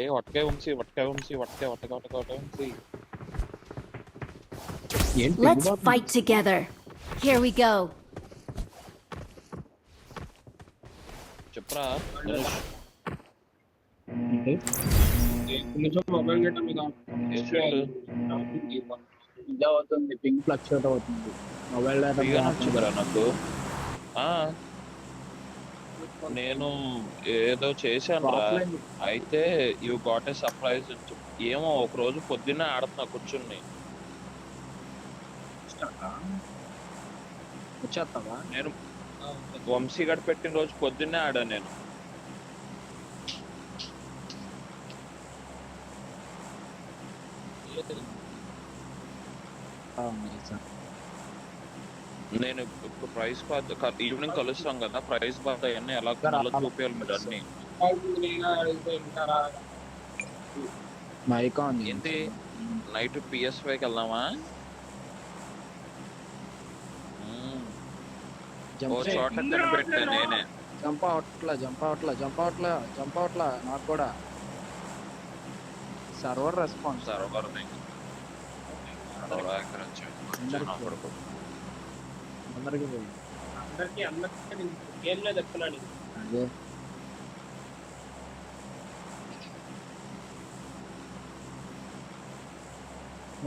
ఏ వట్కే Vamsi Let's fight together. Here we go. చెప్పరా mobile data మీద ఇదే అవుతుంది, పింక్ ఫ్లక్చుయేట్ అవుతుంది మొబైల్ డేటా వచ్చిందిరా నాకు. నేను ఏదో చేశాను రా, అయితే యూ గాట్ ఏ సర్ప్రైజ్ అని చెప్పి ఏమో ఒక రోజు పొద్దున్నే ఆడుతున్నా కూర్చుని. వచ్చేస్తావా? నేను వంశీ గడ్ పెట్టిన రోజు పొద్దున్నే ఆడా నేను. నేను ఇప్పుడు ప్రైస్ బాత్ ఈవినింగ్ కలుస్తాం కదా, ప్రైస్ బాత్ అవన్నీ ఎలా చూపించాలి మీరు అన్ని. ఏంటి నైట్ PS5కి వెళ్దామా? ఓ చోట కనిపెట్టా నేనే. జంప్ అవుట్లా నాకు కూడా సర్వర్ రెస్పాన్స్. సర్వర్ అందరికి అదే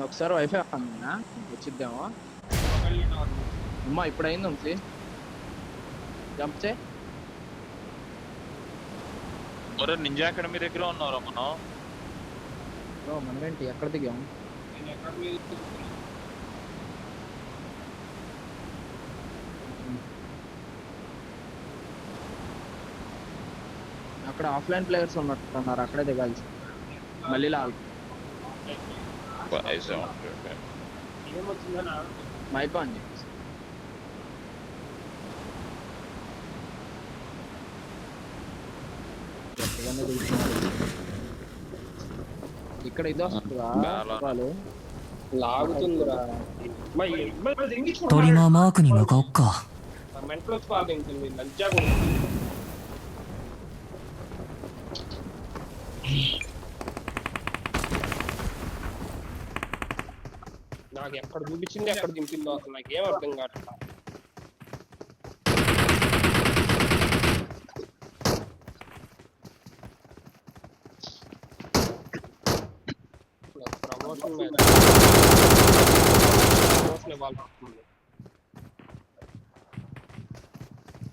ఒకసారి వైఫై అందినా వచ్చిద్దామా? అమ్మా ఇప్పుడు అయింది వంశీ, జంప్ చే. నింజా అకాడమీ దగ్గర ఉన్నారా మనం? మనమేంటి ఎక్కడ దిగాము? అక్కడ ఆఫ్లైన్ ప్లేయర్స్ ఉన్నట్టున్నారు, అక్కడే దిగాల్సి. మళ్ళీ లాల్ మైక్ ఆన్ చెప్పేసి ఇక్కడ ఇది వస్తుందిరా, లాగుతుందిరా. トリマーマークに向かおっか。నాకు ఎక్కడ చూపించింది ఎక్కడ దింపిందో అసలు నాకేం అర్థం కావట్లా. ప్రమోషన్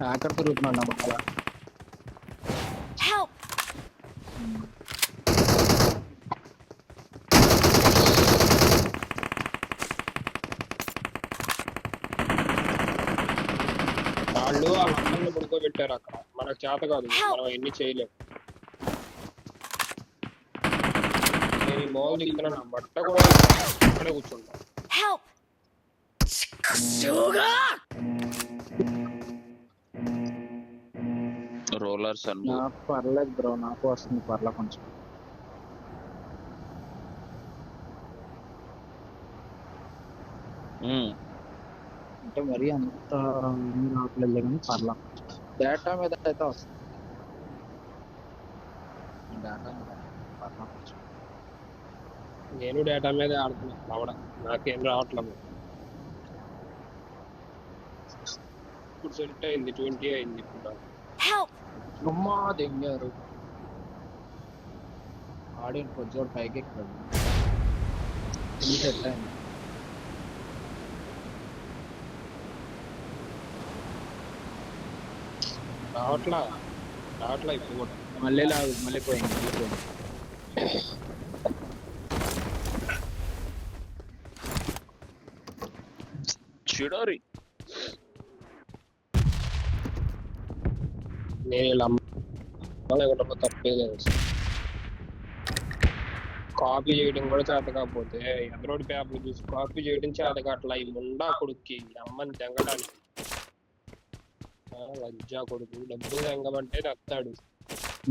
హ్యాకర్ తిరుగుతున్నాడు అలా. Help! వాళ్ళు ఆ మండలను పడుకోబెట్టారు అక్కడ, మనకు చేత కాదు, మనం ఎన్ని చేయలేము. నేను ఈ బాల్ దిగుతున్నా, బట్ట కూడా అక్కడే కూర్చుంటా. రోలర్స్ నాకు పర్లేదు బ్రో, నాకు వస్తుంది పర్లే కొంచెం. అంటే మరీ అంత రావట్లేదు కానీ పర్లా. డేటా మీద అయితే వస్తుంది, డేటా మీద పర్లా కొంచెం. నేను డేటా మీద ఆడుతున్నా రావడం, నాకేం రావట్లేదు. ఇప్పుడు సెట్ అయింది, 20 అయింది ఇప్పుడు. అమ్మా దిగారు ఆడియన్ కొంచెం పైకి ఎక్కాడు, సెట్ అయింది. రావట్లా ఇప్పుడు కూడా మళ్ళీ లాగు, మళ్ళీ పోయింది. చిడోరి నేను ఇలా తప్పే లేదు. కాపీ చేయడం కూడా చేత కాకపోతే ఎదరోడి పేపర్ చూసి కాపీ చేయడం చేత కావట్లా. ఈ ముండా కొడుక్కి అమ్మని తెంగడానికి లజ్జా కొడుకు. డబ్బులు తెంగమంటే తెస్తాడు,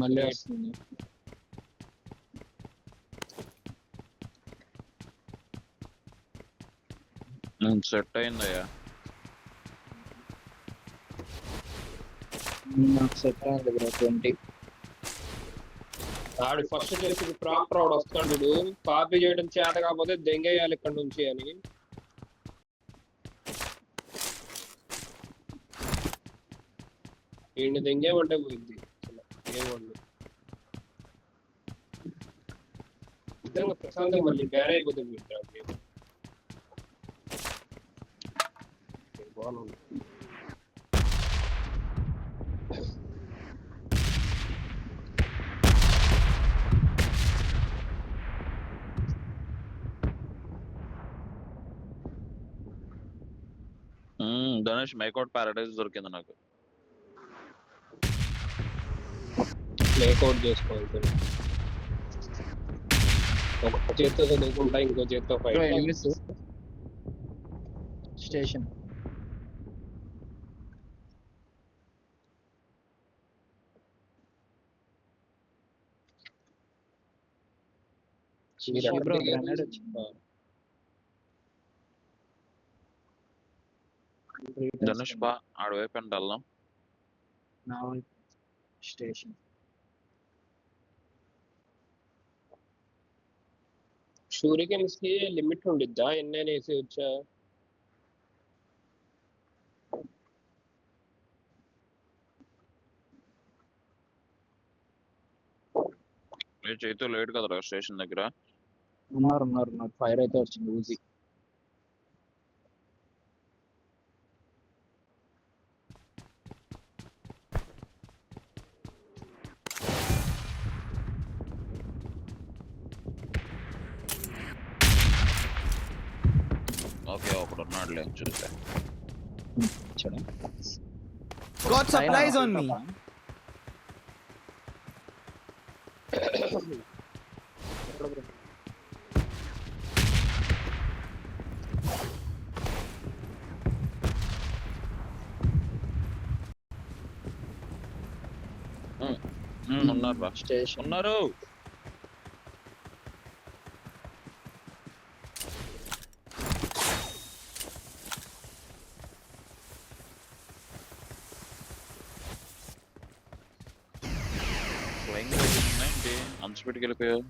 మళ్ళీ వస్తుంది. సెట్ అయిందయ్యా. నాకు సెట్ అయింది బ్రో 20. ఆడు ఫస్ట్ చేసి ప్రాంప్టర్ వాడు వస్తాడు, కాపీ చేయడం చేత కాకపోతే దెంగేయాలి ఇక్కడ నుంచి అని. ఈయన దెంగేమంటే పోయింది ఏమండి. నిజంగా ప్రశాంతం మళ్ళీ బ్యాన్ అయిపోతుంది. బాగుంది. ధనుష్ మేకౌట్ ప్యారడైజ్ దొరికింది నాకు. మేకౌట్ చేసుకోవాలి. ఒక చేత్తో చదువుకుంటా, ఇంకో చేత్తో ఫైట్. స్టేషన్ బ్రో గ్రెనేడ్ వచ్చింది. ధనుష్ బా ఆడవైపు అంటే వెళ్దాం. నా స్టేషన్ షూరికెన్స్ కి లిమిట్ ఉండిద్దా? ఎన్నైనా వేసి వచ్చా? చేతితో లేట్ కదరా స్టేషన్ దగ్గర. ఉన్నారు ఫైర్ అయితే వచ్చింది ఊజీ. ఓకే ఒకడు ఉన్నాడులే చూసా. Got supplies on me. ఉన్నారు రా, స్టేషన్ ఉన్నారు. అంత స్పీడ్కి వెళ్ళిపోయావు.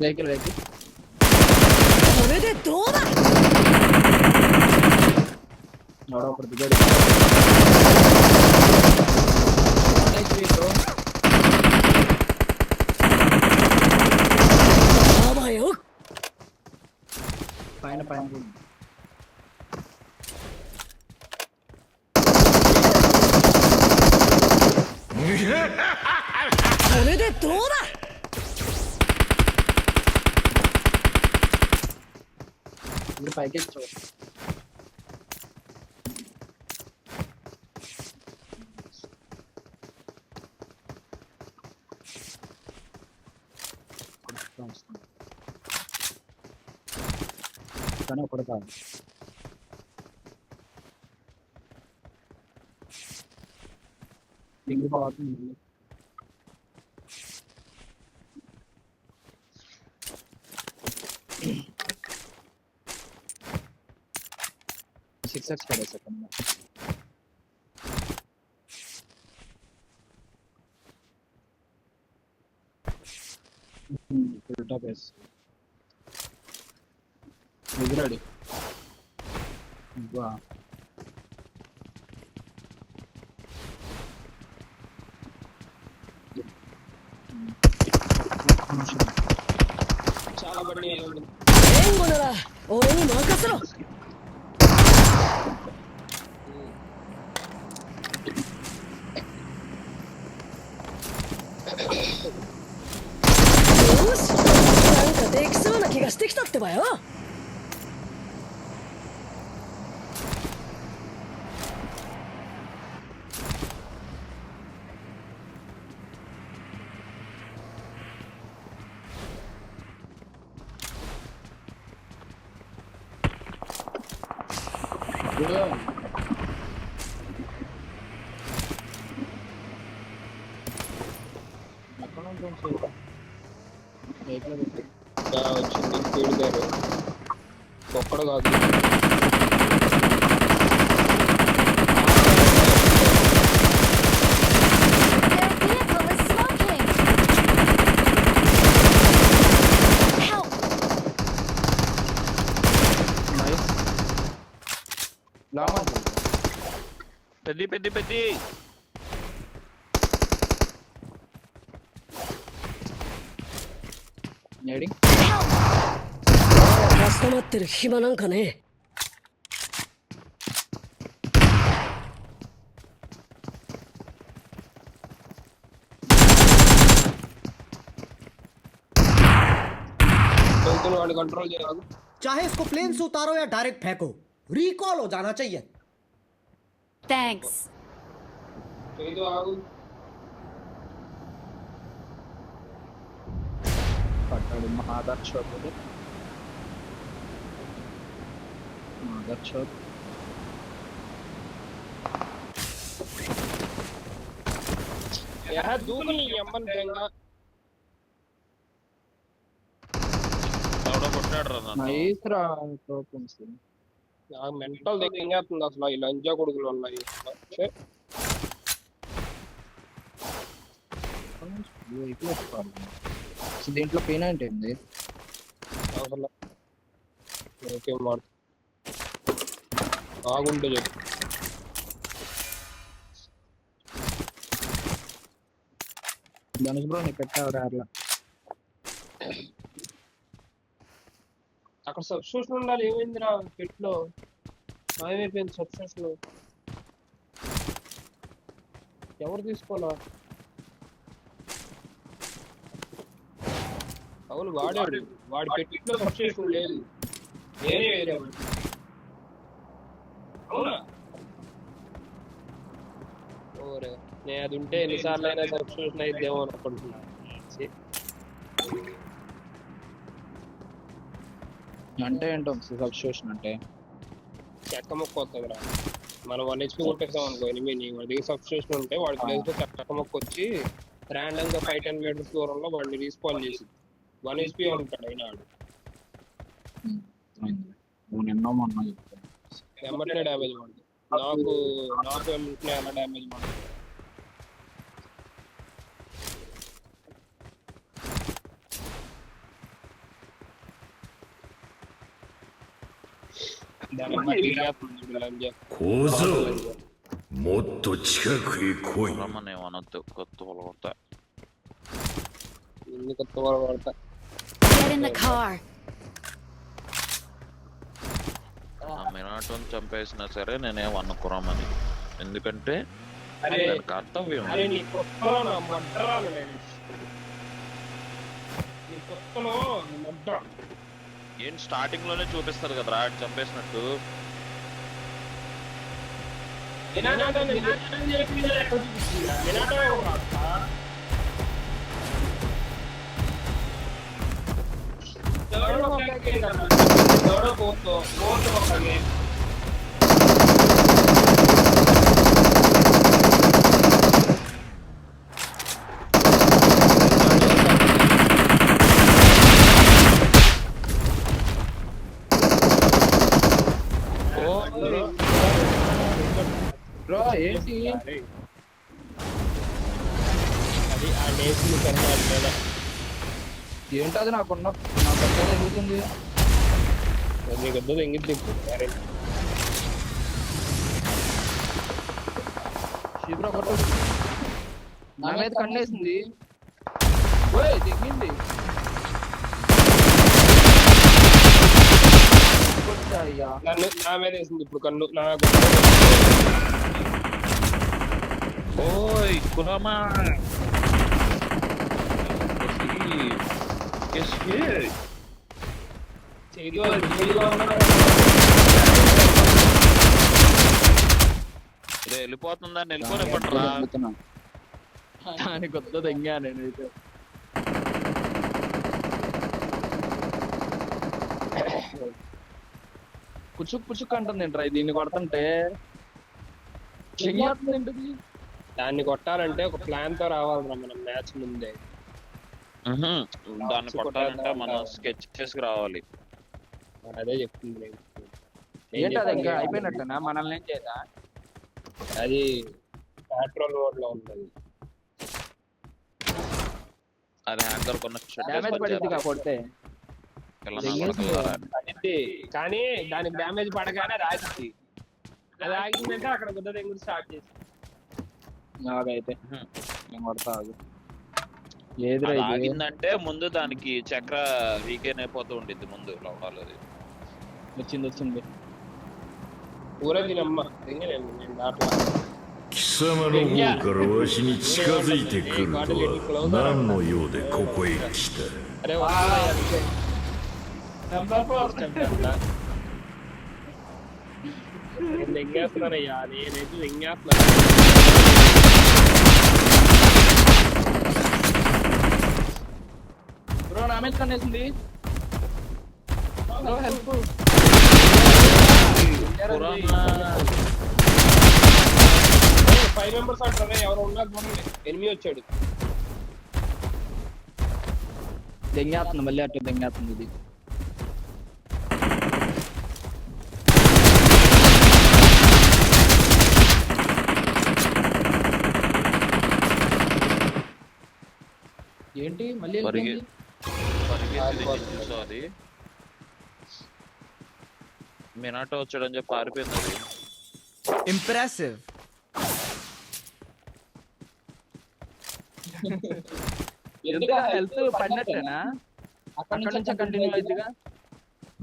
వెహికల్ ఒకటి దిగాడు. పైన పైకి కానీ ఒకటి కాదు. దిగిపోతుంది. 6x పడేసా కన్నా. ఫుల్ టాప్ వేసి ఎదురాడు. చాలా బండి 援護なら俺に任せろ。よし、なんかできそうな気がしてきたってばよ。వచ్చింది స్పీడ్ గారు. ఒక్కడు కాదు. Their vehicle is smoking. Help! Nice long ఉంటుంది. పెద్ది ఏడి カスタマってる暇なんかね。వెళ్తున్న వాడిని కంట్రోల్ చేయాలి. चाहे इसको प्लेन से उतारो या डायरेक्ट फेंको, रिकॉल हो जाना चाहिए. Thanks. ఏదో ఆగు. పట్టాడు మాదర్ షాప్. మాదర్ షాప్ దూకుని అమ్మని బెంగా. ఎవడో కొట్టాడు రా నన్ను. నైస్ రా టోకెన్స్. నాకు మెంటల్ దగ్గర అసలు ఈ లంజా కొడుకులు ఉన్నాయి. దీంట్లో పెయిన్ అంటే ఏంది? అసలు ఓకే మాట ఆగుంటే చెప్పు. ధనుష్ బ్రో నీ పెట్టావు అట్లా. అక్కడ సబ్స్టిట్యూషన్ ఉండాలి. ఏమైందిరా పెట్లో మాయమైపోయింది సబ్స్టిట్యూషన్. ఎవరు తీసుకోవాలా? అవును వాడాడు. వాడి పెట్లో సబ్స్టిట్యూషన్ లేదు. నేనే వేరే వాడు. అవునా? ఓరే నేను అది ఉంటే ఎన్నిసార్లు అయినా సబ్స్టిట్యూషన్ అయిద్దేమో అనుకుంటున్నా. అంటే ఏంటో సబ్స్టిట్యూషన్ అంటే చెక్క మొక్క వస్తుందిరా. మనం 1 HP కొట్టేస్తాం అనుకో ఎనిమిది, వాడి దగ్గర సబ్స్టిట్యూషన్ ఉంటే వాడి ప్లేస్ లో చెక్క మొక్క వచ్చి ర్యాండమ్ గా 5-10 మీటర్స్ దూరంలో వాడిని రీస్పాన్ చేసి 1 HP ఉంటాడు అయినా వాడు. నువ్వు నిన్న మొన్న చెప్తాను ఎమ్మటనే డ్యామేజ్ పడుతుంది. నాకు ఎమ్మటనే ఎలా డ్యామేజ్ పడుతుంది.小僧もっと近くへ来い。 రమ్మని ఏమనొద్దు, కొత్త వాళ్ళు కొడతా. ఎన్ని కొత్త వాళ్ళు పడతా. Get in the car. మినాటోని చంపేసినా సరే నేనేం అనుకురామని, ఎందుకంటే అరే దాని కర్తవ్యం. అరే నీ కొత్తలో నా మడ్డరాలు నేను. నీ కొత్తలో నీ మడ్డ. ఏంటి స్టార్టింగ్ లోనే చూపిస్తారు కదా రా చంపేసినట్టు. బ్రో ఏంటి అది ఆ డేస్ లేదా ఏంటది నాకున్న నాకు అర్థం జరుగుతుంది. నీకు వద్దు ఎంగిద్ది. శిబ్రో కొట్టు. నా మీద కన్నేసింది. దిగింది. నన్ను నా మీద వేసింది ఇప్పుడు కన్ను. నాకు ఓయ్ కులమా వెళ్ళిపోతుందా? వెళ్ళిపోనివ్వండిరా. దానికి కొత్త దెంగా నేనైతే. పుచ్చుక్ పుచ్చుక్ అంటుంది ఏంట్రా దీన్ని కొడుతుంటే. చెయ్యాతుంది ఏంటిది? దాన్ని కొట్టాలంటే ఒక ప్లాన్ తో రావాలిరా మనం మ్యాచ్ ముందే. దాన్ని కొట్టాలంటే మనం స్కెచ్ చేసి రావాలి. అదే చెప్తుంది నేను. ఏంటి అది ఇంకా అయిపోయినట్టనా? మనల్ని ఏం చేయదా? అది పెట్రోల్ మోడ్ లో ఉంటుంది. అది హ్యాంగర్ కొన్న డ్యామేజ్ పడిద్దిగా కొడితే. అది కానీ దానికి డ్యామేజ్ పడగానే అది ఆగింది. అది ఆగిందంటే అక్కడ గుద్ద దగ్గర స్టార్ట్ చేసి నాకైతే నేను కొడతా ఆగు. ఏదిరా ఇది? ఆగిందంటే ముందు దానికి చక్ర వీకెన్ అయిపోతూ ఉండిద్ది ముందు లోపల. వచ్చింది. ఊరే తినమ్మ నేను దాంట్లో 貴様の方からわしに近づいてくるとは何の用でここへ来た。 అరే నేను దెంగేస్తున్నానయ్యా, నేనైతే దెంగేస్తున్నాను. బ్రో నా మీద కన్నేసింది. Bro help. 5 మెంబర్స్ అంటారా? ఎవరు ఉన్నారు చూడండి. ఎనిమిది వచ్చాడు. దెంగేస్తుంది మళ్ళీ అట్లా దెంగేస్తుంది ఇది. ఏంటి మళ్ళీ వెళ్ళిపోయింది? అది మినాటో వచ్చాడని చెప్పి పారిపోయింది అది. Impressive. ఎందుకు హెల్త్ పడినట్టేనా? అక్కడ నుంచి కంటిన్యూ అయిద్దిగా.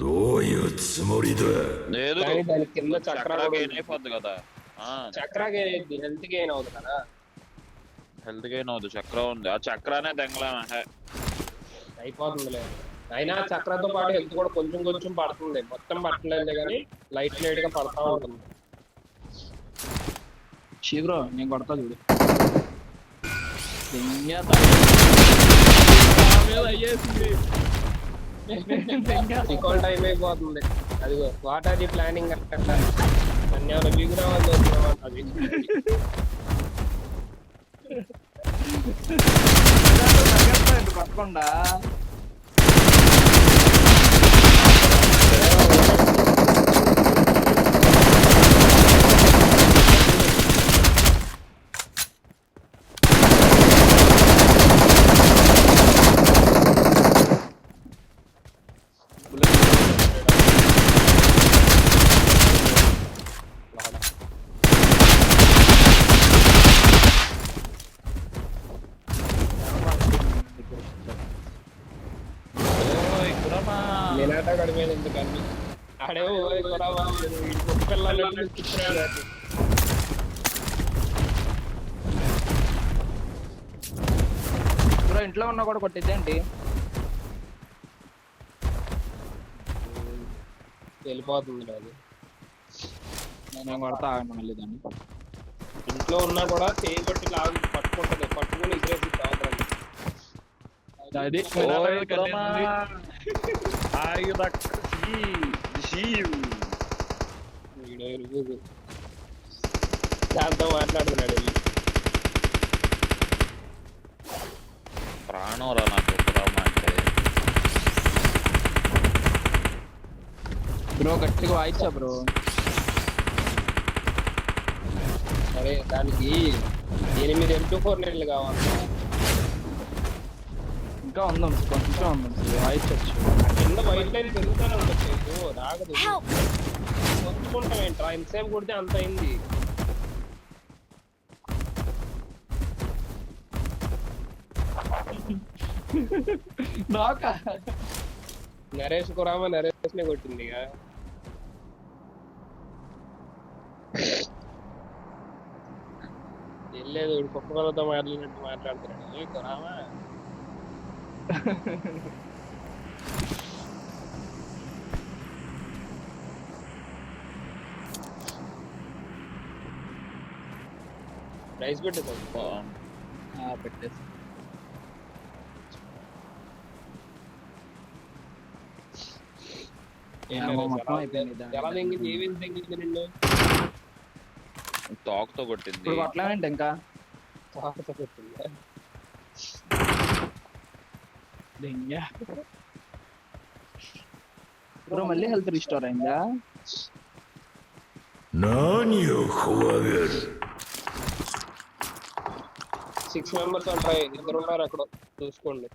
どういうつもりだ。 లేదు కానీ దాని కింద చక్ర చక్ర గెయిన్ అయిపోద్ది కదా. చక్ర గెయిన్ అయింది, హెల్త్ గెయిన్ అవుతుంది కదా. హెల్త్ గెయిన్ అవుతుంది. చక్ర ఉంది, ఆ చక్రానే దెంగలేమే. అయిపోతుందిలే. అయినా చక్రతో పాటు హెల్త్ కూడా కొంచెం కొంచెం పడుతుంది. మొత్తం పట్టలేదు కానీ లైట్ లైట్ గా పడతా ఉంటుంది. బ్రో నేను కొడతా చూడు. రికాల్ టైం అయిపోతుంది. అదిగో వాట్ ఆర్ ది ప్లానింగ్ అంటే అన్యాలు మీకు రావాలి అది. పక్కకుండా నేనాట గడిమేది ఎందుకని ఆడేమో పిల్లలు బ్రో ఇంట్లో ఉన్నా కూడా కొట్టిద్దేంటి? వెళ్ళిపోతుంది. అది నేను కొడతా ఆగండి మళ్ళీ దాన్ని. ఇంట్లో ఉన్నా కూడా చేయి కొట్టి లాగు పట్టుకుంటుంది. పట్టుకుని ఇసిరేసి తాగుతుంది. అది దాంతో మాట్లాడుతున్నాడు. ప్రాణం రా నాకు కురామా అంటే. బ్రో గట్టిగా వాయిచ్చా బ్రో. సరే దానికి 8 M24 నెలలు కావాలి. ఇంకా ఉందాం కొంచెం ఉందాం వాయిచ్చచ్చు. కింద వైట్ లైన్ పెరుగుతూనే ఉండొచ్చు. రాగదు. Help! కొట్టుకుంటాం ఏంట్రా? ఇంతసేపు కొడితే అంత అయింది. నరేష్ కురామా నరేష్ నే కొట్టింది. వెళ్ళలేదు కుక్కలతో మాట్లాడినట్టు మాట్లాడుతున్నాడు కురామా. రైస్ పెట్టేసాం. పెట్టేసి మొత్తం అయిపోయింది. ఎలా తెంగింది? ఏమేమి తెంగింది నిన్ను? తోకతో కొట్టింది. ఇప్పుడు కొట్టలేమంటే ఇంకా తాకతో కొట్టిందా? బ్రో మళ్ళీ హెల్త్ రిస్టోర్ అయిందా? 何を怖がる 6 మెంబర్స్ ఉంటాయి, 2 ఉన్నారు అక్కడ, చూసుకోండి.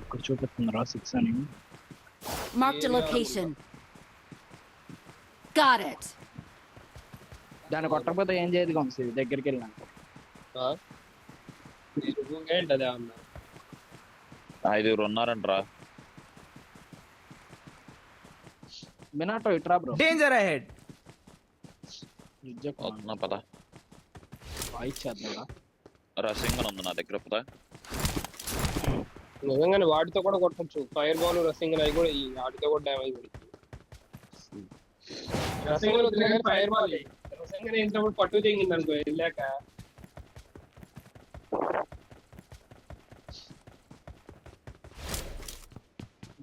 ఇక్కడ చూపిస్తుందిరా 6 అని. Marked a location. Got it. దాన్ని కొట్టకపోతే ఏం చేయదు వంశీ దగ్గరికి వెళ్ళినా. ఏంటి అదే అన్న? 5 ఉన్నారంట్రా. మినాటో ఇట్రా బ్రో. Danger ahead. వస్తున్నా పద. వాయిస్ చేద్దాం. రసింగ్ ఉంది నా దగ్గర పద. నిజంగానే వాటితో కూడా కొట్టచ్చు. ఫైర్ బాల్, రసింగ్ అవి కూడా ఈ వాటితో కూడా డ్యామేజ్ పడుతుంది. రసింగ్ ఫైర్ బాల్ రసింగ్ వేసినప్పుడు పట్టు తెగింది అనుకో వెళ్ళాక.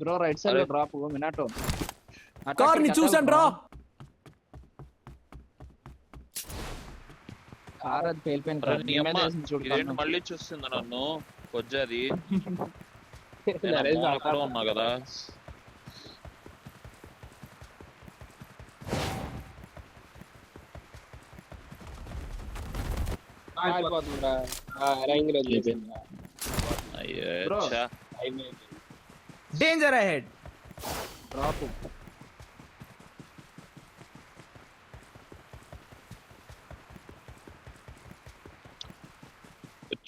బ్రో రైట్ సైడ్ లో డ్రాప్ మినాటో. కార్ ని చూసండి రా. కార్ అది పేలిపోయింది. అరే నీ అమ్మ, ఇదేంటి మళ్ళీ చూస్తుంది నన్ను కొజ్జాది. అక్కడ ఉన్నా కదా. అయ్యో ఛా. Danger ahead. డ్రాప్.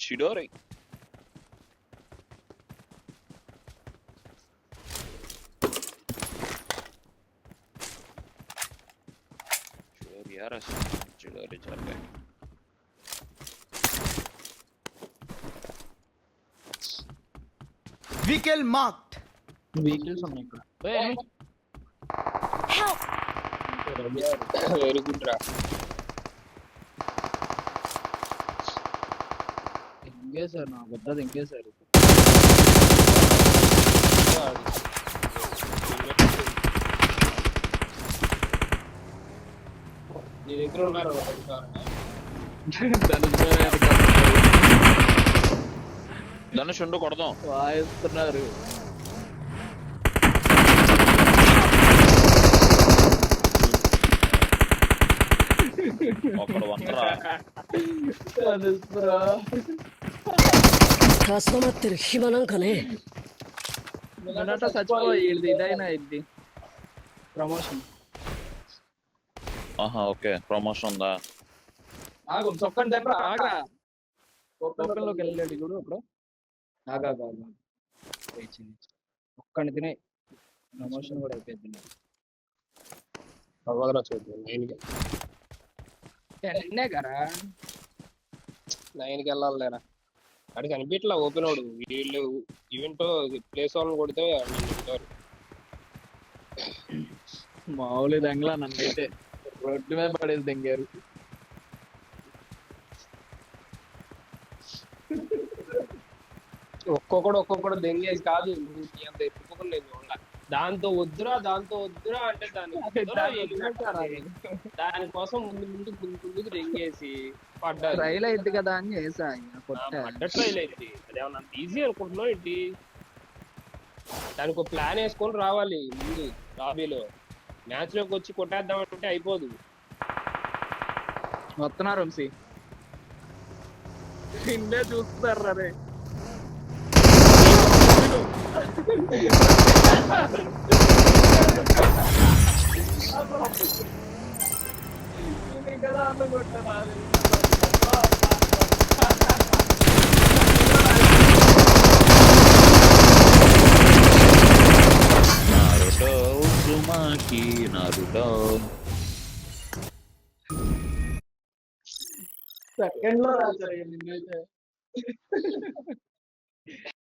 చిడోరి. చిడోరి యార్ చిడోరి చల్లే. Vehicle marked. వెహికల్స్ ఉన్నాయి ఇక్కడ. Help! వెరీ గుడ్ రా. ఎంగేసారు నా పెద్దది ఎంగేసారు. నీ దగ్గర ఉన్నారు ధనుష్ ఉండు కొడదాం. వాయిస్తున్నారు. ఒకడు వంటరా. かしこまってる暇なんかね。 మినాటో చచ్చిపోయి ఇదైనా ఇది ప్రమోషన్. ఆహా ఓకే ప్రమోషన్ ఉందా. ఆగు చొక్కని దగ్గర ఆగా. ఓపెన్ లోకి వెళ్ళాడు చూడు అప్పుడు. ఆగా ఒక్కడిని తినే ప్రమోషన్ కూడా అయిపోయింది. అవ్వదురా చూద్దాం. 9 కదా 9కి వెళ్ళాలి లేరా. అడిగి కనిపించట్లా ఓపెన్ వాడు. వీళ్ళు ఈవెంట్ ప్లేస్ వాళ్ళని కొడితే మామూలు దెంగలా నన్ను అయితే రోడ్డు మీద పడేది దెంగారు. ఒక్కొక్కడు దెంగేసి కాదు అంత ఎత్తుకోలేదు. దాంతో వద్దురా అంటే దానికోసం ముందుకు దెంగేసి పడ్డారు. రైలు అయింది కదా అని చేసా. పడ్డ ట్రైల్ అయింది. అదేమన్నా ఈజీ అనుకుంటున్నావు ఏంటి? దానికి ఒక ప్లాన్ వేసుకొని రావాలి ముందు. లాబీలో మ్యాచ్ లోకి వచ్చి కొట్టేద్దాం అంటే అయిపోదు. వస్తున్నారు వంశీ. నిన్నే చూస్తున్నారు రే. నారుటో సుమాకి నారుటో. సెకండ్ లో రాశారు నిన్నైతే.